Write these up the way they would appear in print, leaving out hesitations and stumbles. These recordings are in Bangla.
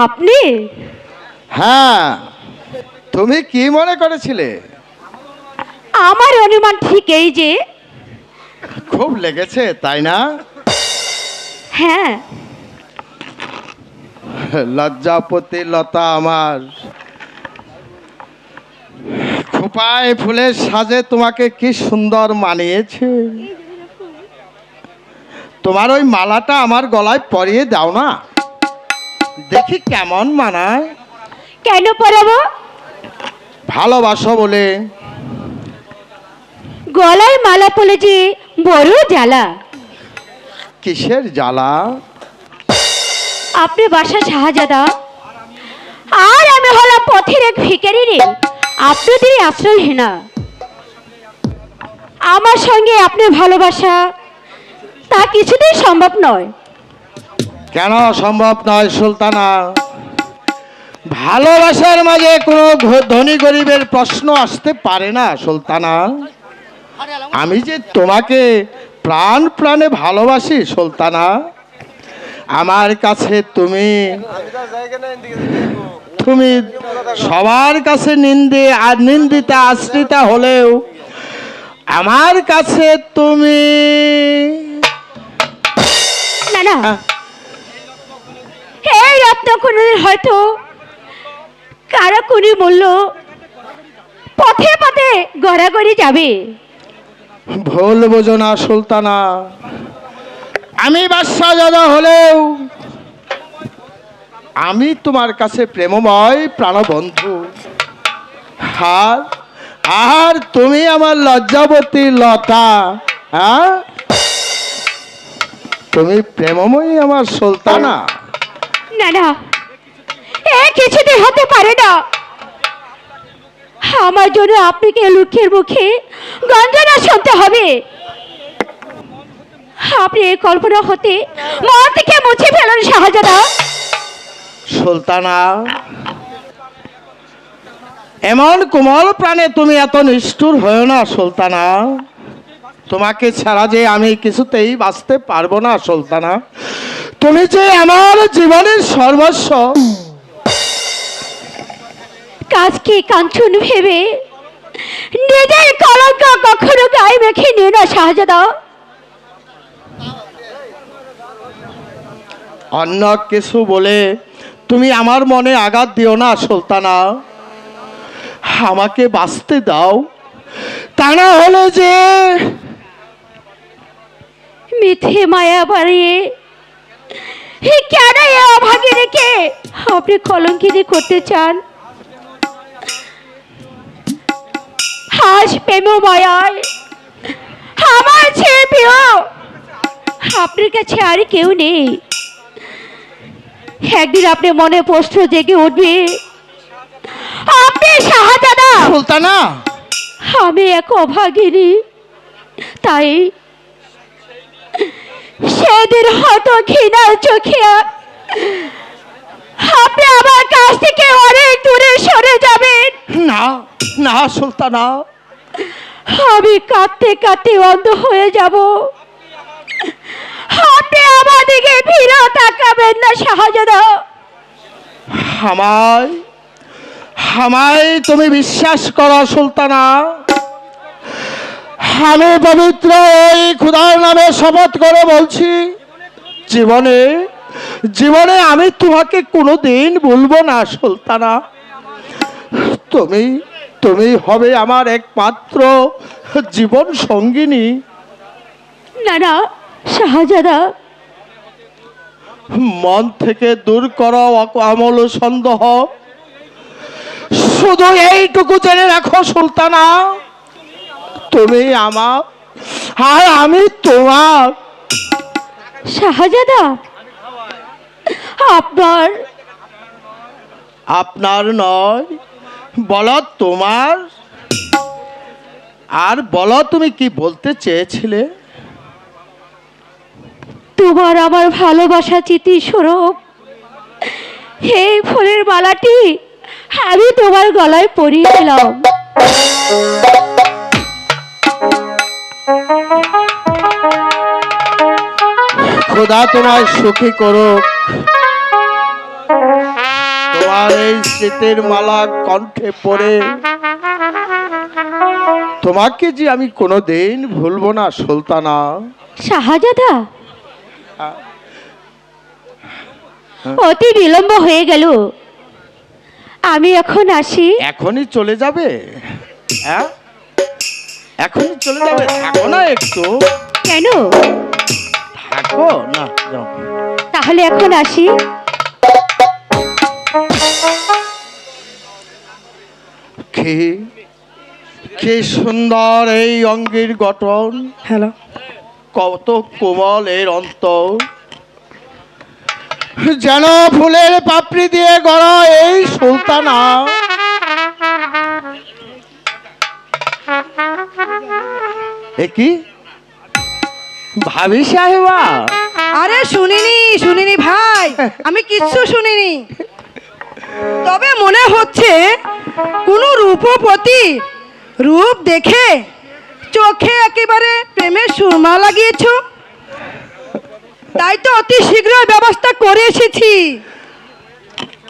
আপনি? হ্যাঁ, তুমি কি মনে করেছিলে? আমার অনুমান ঠিক এই যে খুব লেগেছে, তাই না? হ্যাঁ। লজ্জাপতি লতা আমার, খোপায় ফুলের সাজে তোমাকে কি সুন্দর মানিয়েছে। তোমার ওই মালাটা আমার গলায় পরিয়ে দাও না, দেখি কেমন মানায়। কেন পরাবো? ভালোবাসো বলে। গলায় মালা পরে যে বড় জ্বালা। কিসের জ্বালা? আপনি বাসা শাহজাদা, আর আমি হলাম পথের এক ভিখারি রে, আপনাদের আশ্রয়হীনা। আমার সঙ্গে আপনি ভালোবাসা তা কিছুতেই সম্ভব নয়। কেন সম্ভব নয় সুলতানা? ভালোবাসার মাঝে কোনো ধনী গরিবের প্রশ্ন আসতে পারে না সুলতানা। আমি যে তোমাকে প্রাণ প্রাণে ভালোবাসি সুলতানা। আমার কাছে তুমি তুমি সবার কাছে নিন্দিতা আশ্রিতা হলেও আমার কাছে তুমি না না, এই রত্নকুণ্ডের হয়তো কারাকুনি মূল্য পথে পথে গড়াগড়ি যাবে। ভুল বোঝো না সুলতানা। আমি বাদশাহজাদা হলেও আমি তোমার কাছে প্রেমময় প্রাণবন্ধু। আর আর তুমি আমার লজ্জাবতী লতা। হ্যাঁ, তুমি প্রেমময়ী আমার সুলতানা। না না, এ কিছুতে হতে পারে না। আমার জন্য আপনাকে লুকের মুখে গঞ্জনা শুনতে হবে। আপনি এই কল্পনা হতে মন থেকে মুছে ফেলুন শাহজাদা। সুলতানা, এমন কোমল প্রাণে তুমি এত নিষ্ঠুর হয়েও না সুলতানা। তোমাকে ছাড়া যে আমি কিছুতেই বাঁচতে পারবো না সুলতানা। তুমি যে আমার জীবনের সর্বস্ব। কাজকে কাঞ্চন ভেবে নিজের কলঙ্ক কখনো গায়ে মেখে নিও না শাহজাদা। অন্য কিছু বলে তুমি আমার মনে আঘাত দিও না সুলতানা। আমাকে বাঁচতে দাও, তা না হলে যে মিথ্যে মায়া বাড়িয়ে কেন এ অভাগিনীকে আপনি কলঙ্কিনী করতে চান? হাস প্রেম মায়ায় আমার ছেলে প্রিয় আপনার কাছে আর কেউ নেই। একদিন আপনি মনে প্রশ্ন জেগে উঠবে, আপনি শাহজাদা, সুলতানা। আমি এক অভাগিনী। তাই সেদিন হয়তো ঘৃণার চোখে আপনি আমার কাছ থেকে অনেক দূরে সরে যাবেন। না না সুলতানা, আমি কাঁদতে কাঁদতে অন্ধ হয়ে যাব। আপনি আমার দিকে ফিরে তাকাবেন না শাহজাদা। আমায় আমায় তুমি বিশ্বাস করো সুলতানা। আমি পবিত্র এই খোদার নামে শপথ করে বলছি, জীবনে জীবনে আমি তোমাকে কোনোদিন ভুলবো না সুলতানা। তুমি তুমি হবে আমার একমাত্র জীবন সঙ্গিনী। না না শাহজাদা, মন থেকে দূর করো আমল সন্দেহ। শুধু এইটুকু জেনে রাখো সুলতানা, তুমি আমার আর আমি তোমার। শাহজাদা, আপনার আপনার নয়, বলো তোমার। আর বলো তুমি কি বলতে চেয়েছিলে? তোমার আমার ভালোবাসা চিতি স্বরূপ এই ফুলের মালাটি আমি তোমার গলায় পরিয়ে দিলাম। খোদা তোমায় সুখী করুক। তোমার এই স্মৃতির মালা কণ্ঠে পড়ে তোমাকে যে আমি কোনোদিন ভুলবো না সুলতানা। শাহজাদা, অতি বিলম্ব হয়ে গেল, আমি এখন আসি। এখনই চলে যাবে? হ্যাঁ, এখনই চলে যাবে? থাকো না একটু। কেন? থাকো না, যাও। তাহলে এখন আসি। কি কি সুন্দর এই অঙ্গের গঠন। হ্যালো, কত কোমল এর অন্তর, যেন ফুলের পাপড়ি দিয়ে গড়া এই সুলতানা। এ কি ভাবি সাহেবা? আরে শুনিনি, শুনিনি ভাই, আমি কিচ্ছু শুনিনি। তবে মনে হচ্ছে কোন রূপবতী রূপ দেখে চোখে একেবারে প্রেমের সুরমা লাগিয়েছো। তাই তো অতি শীঘ্রই ব্যবস্থা করে এসেছি।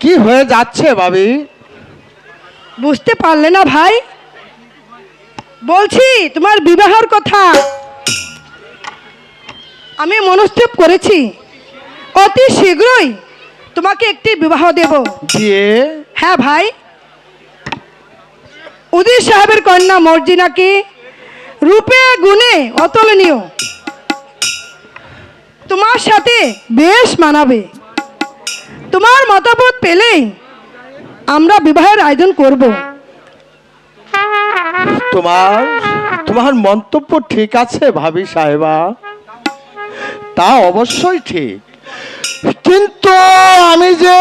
কি হয়ে যাচ্ছে ভাবি? বুঝতে পারলে না ভাই? বলছি তোমার বিবাহের কথা আমি মনস্থির করেছি। অতি শীঘ্রই তোমাকে একটি বিবাহ দেব। দিয়ে হ্যাঁ ভাই, উদিত সাহেবের কন্যা মর্জিনাকে রূপে গুণে অতুলনীয়, তোমার সাথে বেশ মানাবে। তোমার মতামত পেলেই আমরা বিবাহের আয়োজন করব। তোমার তোমার মন্তব্য ঠিক আছে ভাবি সাহেবা, তা অবশ্যই ঠিক, কিন্তু আমি যে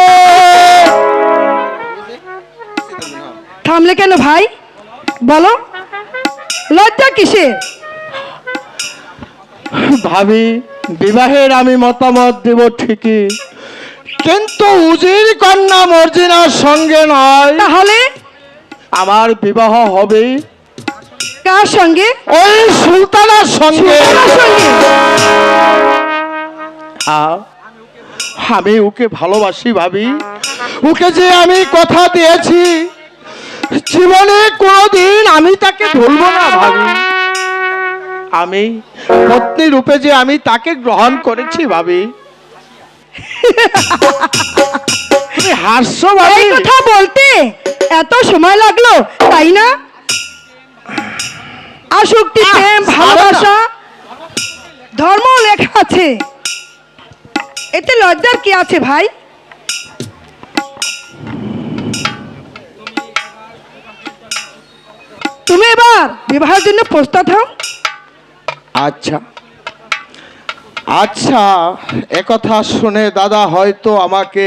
থামলে কেন ভাই? বলো, লজ্জা কিসের? ভাবি বিবাহের আমি মতামত দেব ঠিকই, কিন্তু উজির কন্যা মর্জিনার সঙ্গে নয়। তাহলে আমার বিবাহ হবে কার সঙ্গে? ওই সুলতানার সঙ্গে। সুলতানার সঙ্গে? হ্যাঁ, আমি ওকে ভালোবাসি ভাবি। ওকে যে আমি কথা দিয়েছি জীবনে কোনোদিন আমি তাকে ভুলবো না ভাবি। আমি পত্নী রূপে যে আমি তাকে গ্রহণ করেছি ভাবি। তুমি হাসছো ভাবি? এই কথা বলতে এত সময় লাগলো, তাই না? আসক্তি, প্রেম, ভালোবাসা, ধর্ম লেখা আছে, এতে লজ্জার কি আছে ভাই? তুমি এবার বিবাহের জন্য প্রস্তুত হও। আচ্ছা আচ্ছা, একথা শুনে দাদা হয়তো আমাকে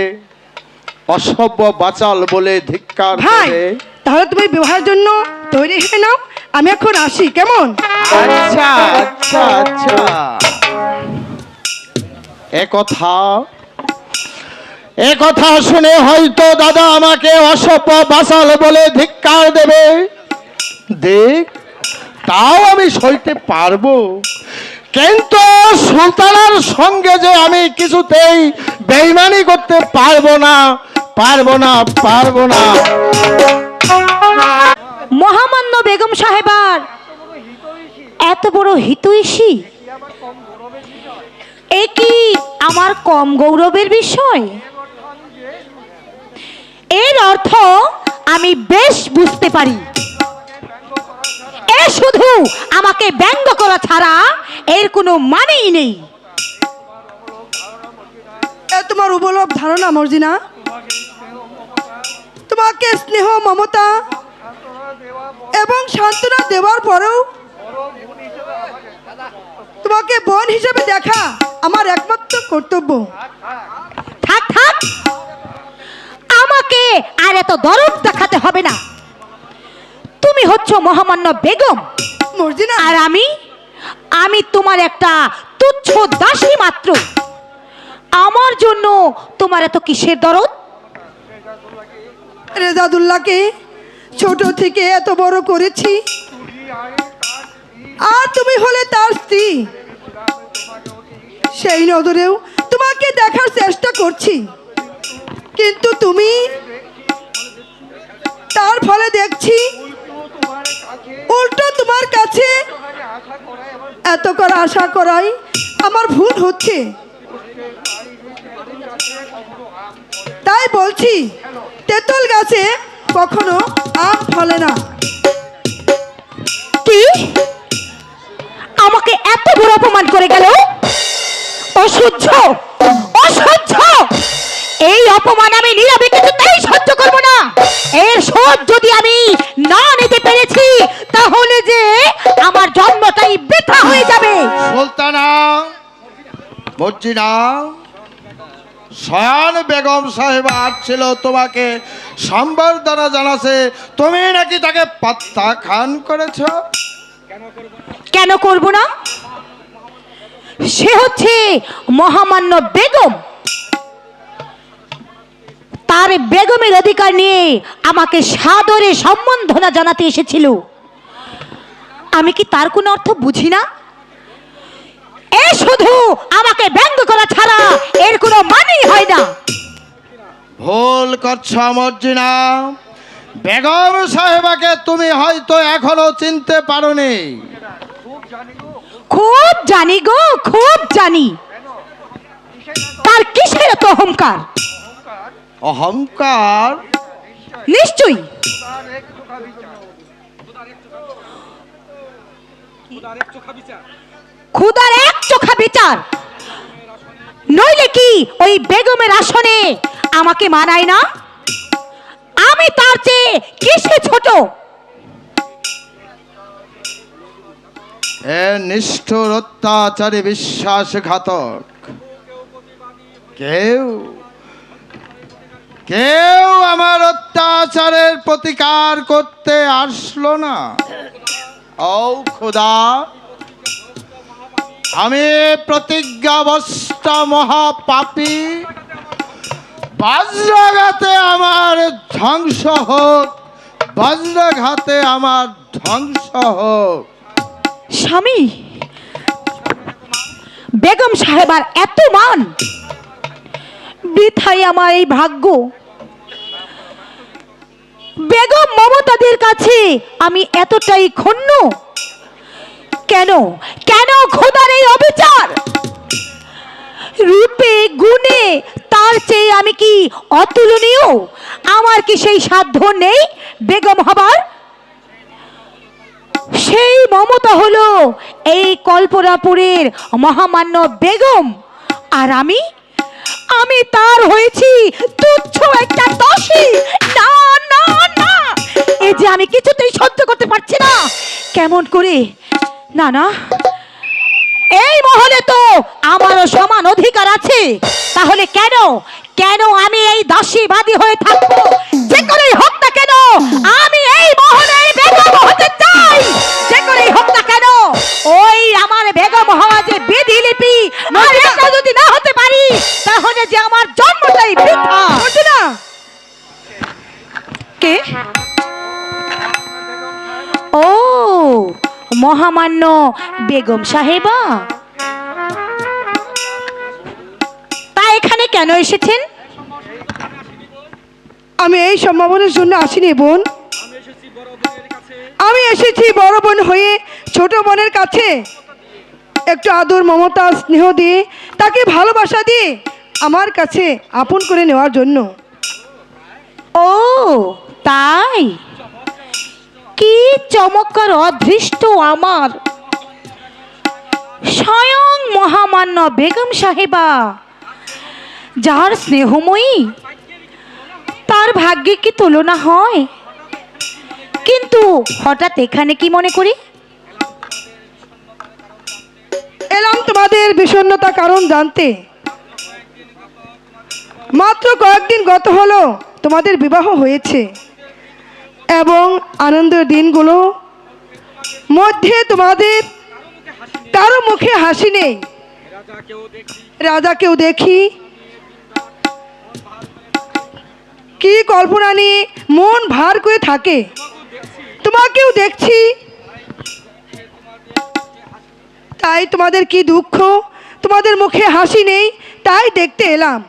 অসভ্য বাচাল বলে ধিক্কার ভাই, দেবে। তাহলে তুমি বিবাহের জন্য তৈরি হয়ে নাও, আমি এখন আসি, কেমন? আচ্ছা আচ্ছা আচ্ছা, একথা শুনে হয়তো দাদা আমাকে অসভ্য বাচাল বলে ধিক্কার দেবে। দেখ, তাও আমি সইতে পারবো, কিন্তু সুলতানার সঙ্গে যে আমি কিছুতেই বেইমানি করতে পারবো না, পারবো না, পারবো না। মহামান্য বেগম সাহেবার এত বড় হিতৈষী, এ কি আমার কম গৌরবের বিষয়? এর অর্থ আমি বেশ বুঝতে পারি। এ শুধু আমাকে ব্যঙ্গ করা ছাড়া এর কোনো মানেই নেই। এ তোমার উপলব্ধ ধারণা মর্জিনা? তোমাকে স্নেহ, মমতা এবং সান্ত্বনা দেওয়ার পরেও তোমাকে বোন হিসেবে দেখা আমার একমাত্র কর্তব্য। থাক থাক, আমাকে আর এত দরদ দেখাতে হবে না। তুমি হচ্ছ মহামান্য বেগম, মর্জিনা, আর আমি তোমার একটা তুচ্ছ দাসী মাত্র। আমার জন্য তোমার এত কিসের দরদ? রেজাদুল্লাহকে ছোট থেকে এত বড় করেছি, আর তুমি হলে তার স্ত্রী। সেই নজরেও তোমাকে দেখার চেষ্টা করছি, কিন্তু তুমি, তার ফলে দেখছি উল্টো তোমার কাছে এত করে আশা করাই আমার ভুল হচ্ছে। তাই বলছি, তেঁতুল গাছে কখনো আম ফলে না। কি আমাকে এত বড় অপমান করে গেল? অসহ্য, অসহ্য! এই অপমান আমি নীরবে কিছুতেই সহ্য করব না। এর শোধ যদি আমি না নিতে পেরেছি, তাহলে যে আমার জন্মটাই বৃথা হয়ে যাবে। সুলতানা মর্জিনা, শয়ান বেগম সাহেব আসছিল তোমাকে সম্বর্ধনা জানাছে, তুমি নাকি তাকে প্রত্যাখ্যান করেছ। কেন করব না? সে হচ্ছে মহামান্য বেগম। তার বেগমের অধিকার নিয়ে আমাকে সাদরে সম্বর্ধনা জানাতে এসেছিল। আমি কি তার কোনো অর্থ বুঝি না? এ শুধু আমাকে ব্যঙ্গ করা ছাড়া এর কোনো মানেই হয় না। ভুল করছ মর্জিনা। বেগম সাহেবাকে তুমি হয়তো এখনো চিনতে পারোনি। খুব জানি গো, খুব জানি। তার কিসের এত অহংকার? অহংকার? নিশ্চয়ই। খুদার এক চোখা বিচার, নইলে কি ওই বেগমের আসনে আমাকে মানায় না? আমি তার চেয়ে কিসে ছোট? এ নিষ্ঠুর অত্যাচারী বিশ্বাসঘাতক কেউ কেউ আমার অত্যাচারের প্রতিকার করতে আসলো না। ও খোদা, আমি প্রতিজ্ঞাবস্ত মহাপাপী, বজ্রাঘাতে আমার ধ্বংস হোক, বজ্রাঘাতে আমার ধ্বংস হোক। স্বামী, বেগম সাহেবার এত মান, বৃথাই আমার এই ভাগ্য। বেগম মমতাদের কাছে আমি এতটাই ক্ষুণ্ণ কেন? কেন খোদার এই অবিচার? রূপে গুণে তার চেয়ে আমি কি অতুলনীয়? আমার কি সেই সাধ্য নেই বেগম হবার? সেই মমতা হলো এই কল্পনাপুরের মহামান্য বেগম, আর আমি তার হয়েছি তুচ্ছ একটা দোষী। না না না, এই যে আমি কিছুতেই সহ্য করতে পারছি না। কেমন করে? না না, এই মহলে তো আমারও সমান অধিকার আছে। তাহলে কেন কেন আমি এই দাসীবাদী হয়ে থাকবো? যে করেই হোক না কেন আমি এই মহলের বেগম হতে চাই। যে করেই হোক না কেন ওই আমার বেগম হওয়া যে বিধিলিপি, আর এটা যদি না হতে পারি তাহলে যে আমার জন্মটাই বৃথা। না, কে? ও, মহামান্য বেগম সাহেবা, তা এখানে কেন এসেছেন? আমি এই সম্ভাবনার জন্য আসিনি বোন। আমি এসেছি বড় বোন হয়ে ছোট বোনের কাছে একটু আদর, মমতা, স্নেহ দিয়ে, তাকে ভালোবাসা দিয়ে আমার কাছে আপন করে নেওয়ার জন্য। ও তাই? কি চমৎকার অদৃষ্ট আমার! স্বয়ং মহামান্য বেগম সাহেবা, যার স্নেহময়ী, তার ভাগ্যে কি তুলনা হয়? কিন্তু হঠাৎ এখানে কি মনে করি? এলাম তোমাদের বিষণ্ণতা কারণ জানতে। মাত্র কয়েকদিন গত হলো তোমাদের বিবাহ হয়েছে এবং আনন্দের দিনগুলো মধ্যে তোমাদের কারো মুখে হাসি নেই। রাজাকেও দেখি কি কল্পনা নিয়ে মন ভার করে থাকে, তোমাকেও দেখছি তাই তোমাদের কি দুঃখ, তোমাদের মুখে হাসি নেই, তাই দেখতে এলাম।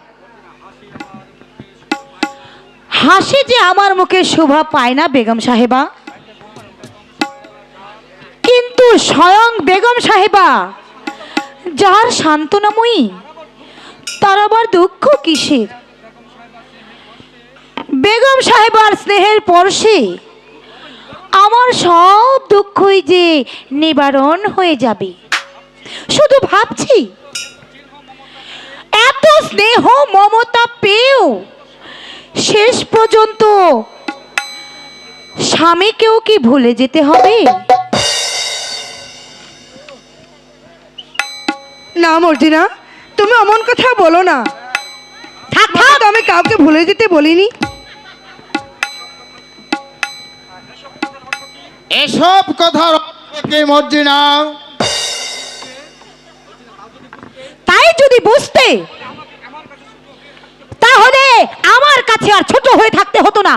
হাসি যে আমার মুখে শোভা পায় না বেগম সাহেবা, কিন্তু স্বয়ং বেগম সাহেবা, যার সান্ত্বনাময়ী, তার আবার দুঃখ কিসের? বেগম সাহেবার স্নেহের পরশে আমার সব দুঃখই যে নিবারণ হয়ে যাবে। শুধু ভাবছি, এত স্নেহ মমতা পেয়েও শেষ পর্যন্ত স্বামীকেও কি ভুলে যেতে হবে? না মর্জিনা, তুমি অমন কথা বলো না। থাক থাক, আমি কাউকে ভুলে যেতে বলিনি। এসব কথার অর্থ কি মর্জিনা? বুঝতে, তাহলে আমার কাছে আর ছোট হয়ে থাকতে হতো না।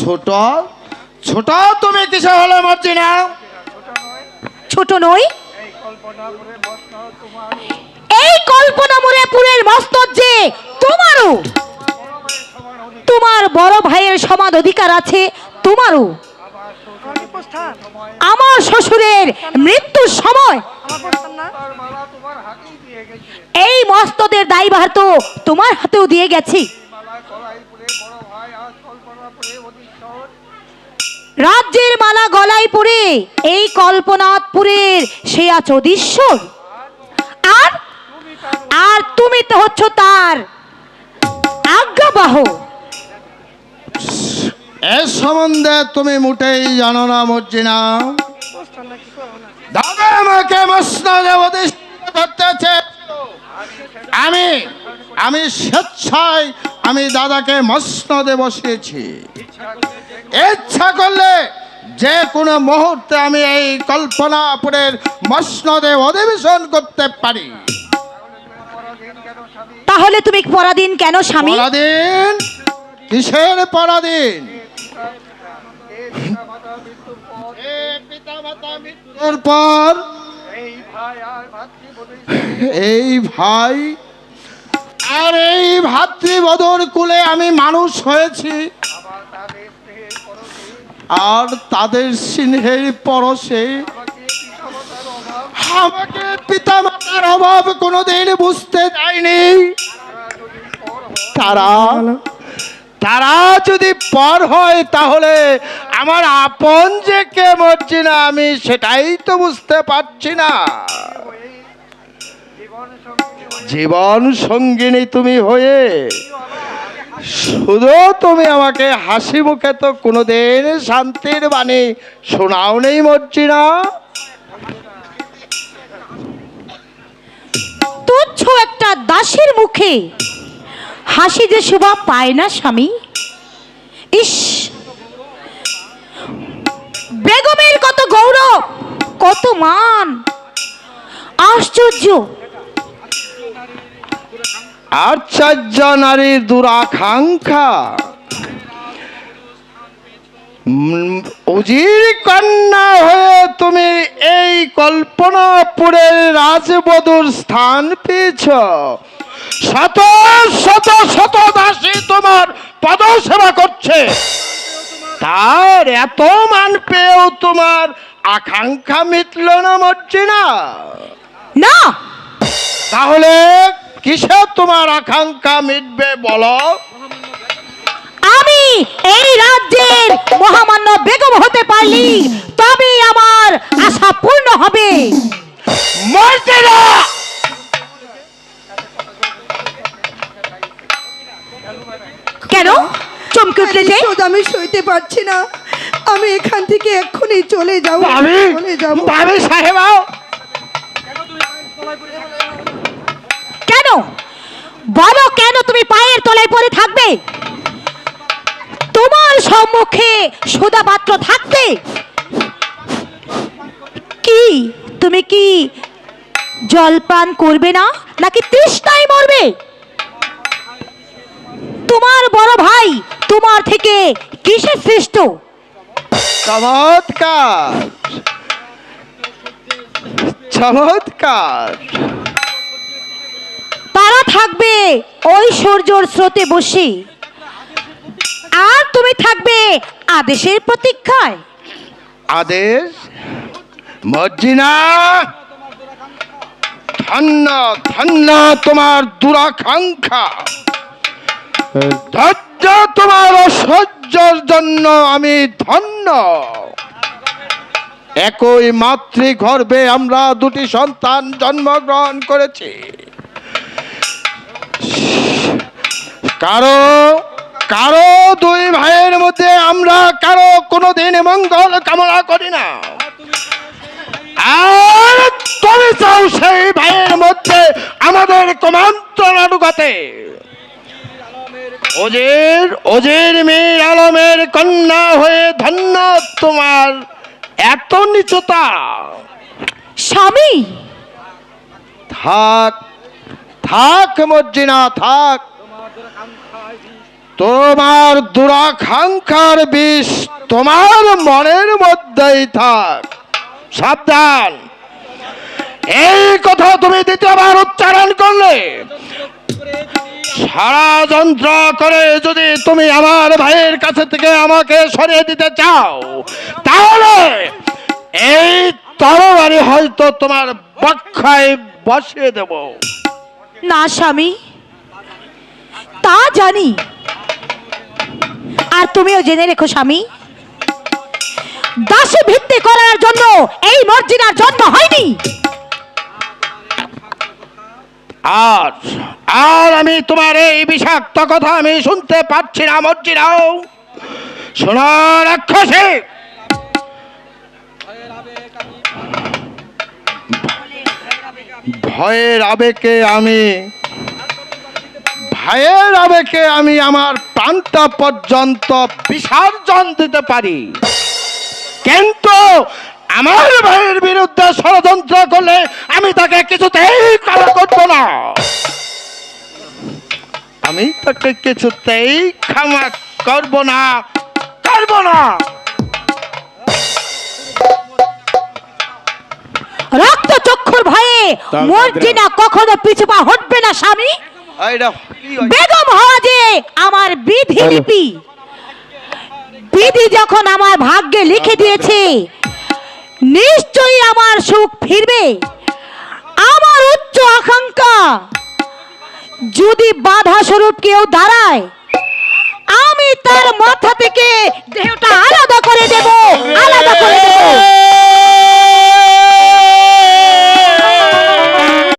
ছোট ছোট তুমি কিসে হলে মর্জিনা? ছোট নই, এই কল্পনাপুরের মস্তক যে তোমারও, তোমার বড় ভাইয়ের সমান অধিকার আছে তোমারও। আমার শ্বশুরের মৃত্যুর সময় এই মস্তদের দায়ভার তো তোমার হাতেও দিয়ে গেছি। রাজ্যের মালা গলায় পরে এই কল্পনাথপুরের সে আছো অধীশ্বর, আর আর তুমি তো হচ্ছ তার আজ্ঞাবাহ। এর সম্বন্ধে তুমি মোটেই জানো না মর্জিনা। দাদা আমাকে মসনদে অধিষ্ঠিত করতে চেয়েছিল। আমি স্বেচ্ছায় আমি দাদাকে মসনদে বসিয়েছি। ইচ্ছা করলে যে কোনো মুহূর্তে আমি এই কল্পনাপুরের মসনদে অধিবেশন করতে পারি। তাহলে তুমি পরাধীন কেন স্বামী? পরাধীন? কিসের পরাধীন? মৃত্যুর পর এই ভাই আর এই ভাতৃবধূর কুলে আমি মানুষ হয়েছি, আর তাদের স্নেহের পরশে আমাকে পিতা মাতার অভাব কোনোদিন বুঝতে দেয়নি। তারা যদি পর হয় তাহলে আমার আপন যে কে মর্জিনা আমি সেটাই তো বুঝতে পারছি না। জীবন সঙ্গিনী তুমি হয়ে শুধু তুমি আমাকে হাসি মুখে তো কোনোদিন শান্তির বাণী শোনাও নেই মর্জিনা। তুচ্ছ একটা দাসীর মুখে হাসি যে শোভা পায় না স্বামী। ইস, বেগমের কত গৌরব, কত মান, আশ্চর্য। আশ্চর্য নারীর দুরাকাঙ্ক্ষা। উজির কন্যা হয়ে তুমি এই কল্পনাপুরের রাজবধূর স্থান পেয়েছ। শত শত শত দাসী তোমার পদসেবা করছে, তার এত মান পেয়েও তোমার আকাঙ্ক্ষা মিটল না মর্জিনা। না, তাহলে কিসে তোমার আকাঙ্ক্ষা মিটবে বলো? আমি এই রাজ্যের মহামান্য বেগম হতে পারলি তবেই আমার আশা পূর্ণ হবে। মর্জিনা, কেন চমকে উঠলে যে? আমি সইতে পারছি না, আমি এখান থেকে এক্ষুনি চলে যাব। ভাবি সাহেবা, কেন বলো, কেন তুমি পায়ের তলায় পড়ে থাকবে? তোমার সম্মুখে সুধা পাত্র থাকতে কি তুমি কি জলপান করবে না, নাকি তৃষ্ণায় মরবে? তোমার বড় ভাই তোমার থেকে কিসে শ্রেষ্ঠ? চমৎকার চমৎকার। তারা থাকবে ঐশ্বর্যর স্রোতে বসে, আর তুমি থাকবে আদেশের প্রতীক্ষায়। আদেশ? মর্জিনা, ধন্য ধন্য তোমার দুরাকাঙ্ক্ষা। ধৈর্য তোমার অসহ্যর জন্য আমি ধন্য। একই মাতৃগর্ভে আমরা দুটি সন্তান জন্মগ্রহণ করেছি। কারো কারো দুই ভাইয়ের মধ্যে আমরা কারো কোনোদিন মঙ্গল কামনা করি না, আর তুমি চাও সেই ভাইয়ের মধ্যে আমাদের কুমন্ত্রণা ঢুকাতে। ওজির মীর আলমের কন্যা হয়ে ধন্য তোমার এত নিচতা। স্বামী, থাক থাক মর্জিনা থাক, তোমার দুরাকাঙ্ক্ষার বিষ তোমার মনের মধ্যেই থাক। সাবধান, এই কথা তুমি দ্বিতীয়বার উচ্চারণ করলে, ষড়যন্ত্র করে যদি তুমি আমার ভাইয়ের কাছে থেকে আমাকে সরিয়ে দিতে চাও, তাহলে এই তরবারি হয়তো তোমার বক্ষায় বসিয়ে দেব। না স্বামী, তা জানি, আর তুমিও জেনে রেখো স্বামী, দাসী ভিত্তি করার জন্য এই মর্জিনার জন্ম হয়নি। আর আর আমি তোমার এই বিষাক্ত কথা আমি শুনতে পাচ্ছি না মর্জিনাও। শোনো রাক্ষসী, ভয়ের আবেগে আমি আমার প্রাণটা পর্যন্ত বিসর্জন দিতে পারি, কিন্তু আমার ভাইয়ের বিরুদ্ধে ষড়যন্ত্র করলে আমি তাকে কিছুতেই ক্ষমা করব না। আমি তাকে কিছুতেই ক্ষমা করব না। রক্ত চক্ষুর ভয়ে মর্জিনা কখনো পিছু পা হটবে না স্বামী। বেগম হওয়া যে আমার বিধি লিপি, বিধি যখন আমার ভাগ্যে লিখে দিয়েছে, নিশ্চয়ই আমার সুখ ফিরবে। আমার উচ্চ আকাঙ্ক্ষা যদি বাধা স্বরূপ কেউ দাঁড়ায়, আমি তার মাথা থেকে দেহটা আলাদা করে দেব।